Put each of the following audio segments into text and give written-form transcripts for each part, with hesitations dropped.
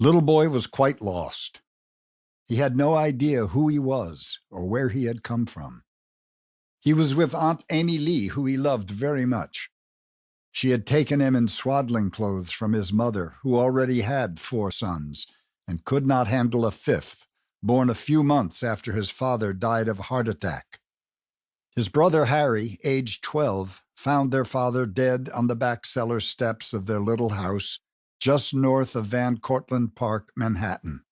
Little Boy was quite lost. He had no idea who he was or where he had come from. He was with Aunt Amy Lee, who he loved very much. She had taken him in swaddling clothes from his mother, who already had 4 sons and could not handle a 5th, born a few months after his father died of a heart attack. His brother Harry, aged 12, found their father dead on the back cellar steps of their little house just north of Van Cortlandt Park, Manhattan.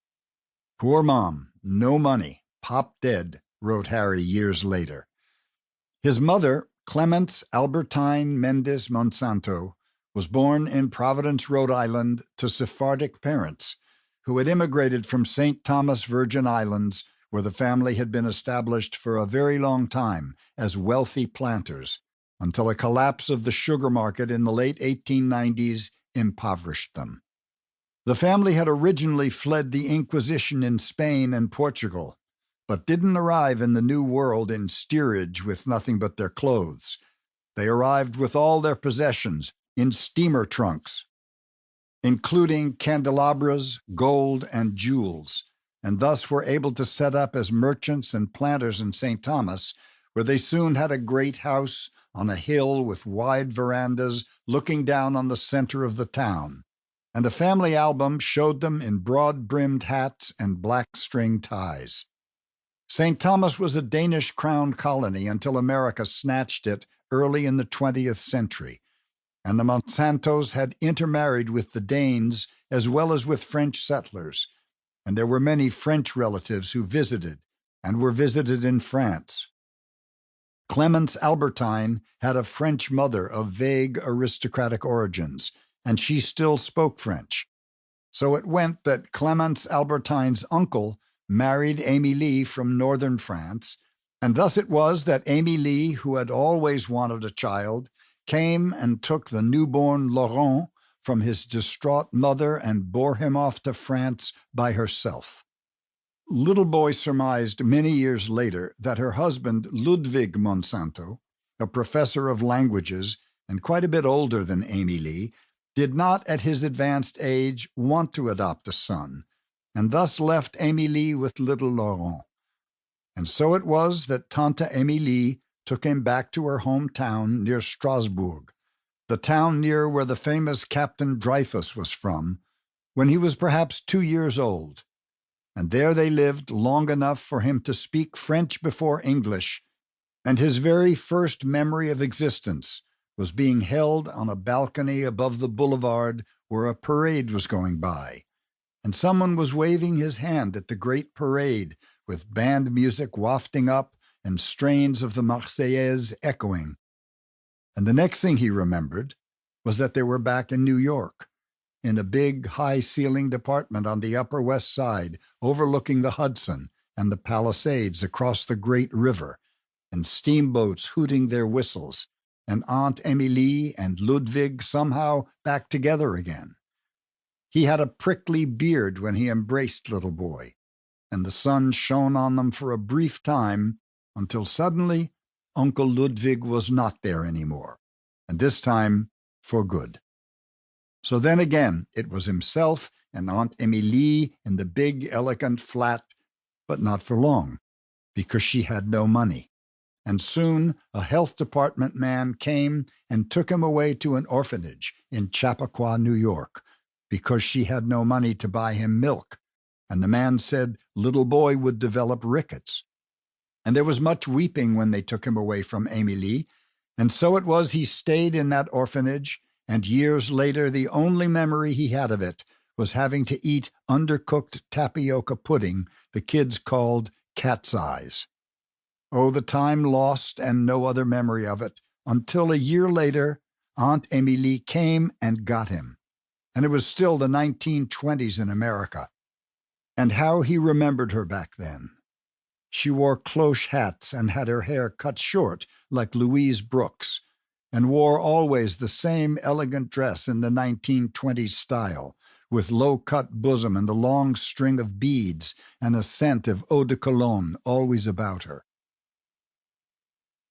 "Poor Mom, no money, Pop dead," wrote Harry years later. His mother, Clemence Albertine Mendes Monsanto, was born in Providence, Rhode Island, to Sephardic parents who had immigrated from St. Thomas Virgin Islands, where the family had been established for a very long time as wealthy planters, until a collapse of the sugar market in the late 1890s impoverished them. The family had originally fled the Inquisition in Spain and Portugal, but didn't arrive in the New World in steerage with nothing but their clothes. They arrived with all their possessions in steamer trunks, including candelabras, gold, and jewels, and thus were able to set up as merchants and planters in St. Thomas, where they soon had a great house on a hill with wide verandas looking down on the center of the town, and a family album showed them in broad-brimmed hats and black string ties. St. Thomas was a Danish crown colony until America snatched it early in the 20th century, and the Monsantos had intermarried with the Danes as well as with French settlers, and there were many French relatives who visited and were visited in France. Clemence Albertine had a French mother of vague aristocratic origins, and she still spoke French. So it went that Clemence Albertine's uncle married Amy Lee from northern France, and thus it was that Amy Lee, who had always wanted a child, came and took the newborn Laurent from his distraught mother and bore him off to France by herself. Little Boy surmised many years later that her husband, Ludwig Monsanto, a professor of languages and quite a bit older than Amy Lee, did not at his advanced age want to adopt a son, and thus left Amy Lee with little Laurent. And so it was that Tante Amy Lee took him back to her hometown near Strasbourg, the town near where the famous Captain Dreyfus was from, when he was perhaps 2 years old. And there they lived long enough for him to speak French before English, and his very first memory of existence was being held on a balcony above the boulevard where a parade was going by, and someone was waving his hand at the great parade with band music wafting up and strains of the Marseillaise echoing. And the next thing he remembered was that they were back in New York, in a big, high-ceilinged apartment on the Upper West Side, overlooking the Hudson and the Palisades across the great river, and steamboats hooting their whistles, and Aunt Emilie and Ludwig somehow back together again. He had a prickly beard when he embraced Little Boy, and the sun shone on them for a brief time until suddenly Uncle Ludwig was not there anymore, and this time for good. So then again, it was himself and Aunt Emilie in the big, elegant flat, but not for long, because she had no money. And soon a health department man came and took him away to an orphanage in Chappaqua, New York, because she had no money to buy him milk, and the man said Little Boy would develop rickets. And there was much weeping when they took him away from Emilie, and so it was he stayed in that orphanage, and years later the only memory he had of it was having to eat undercooked tapioca pudding the kids called cat's eyes. Oh, the time lost and no other memory of it, until a year later Aunt Emilie came and got him. And it was still the 1920s in America. And how he remembered her back then. She wore cloche hats and had her hair cut short like Louise Brooks, and wore always the same elegant dress in the 1920s style, with low-cut bosom and a long string of beads and a scent of eau de cologne always about her.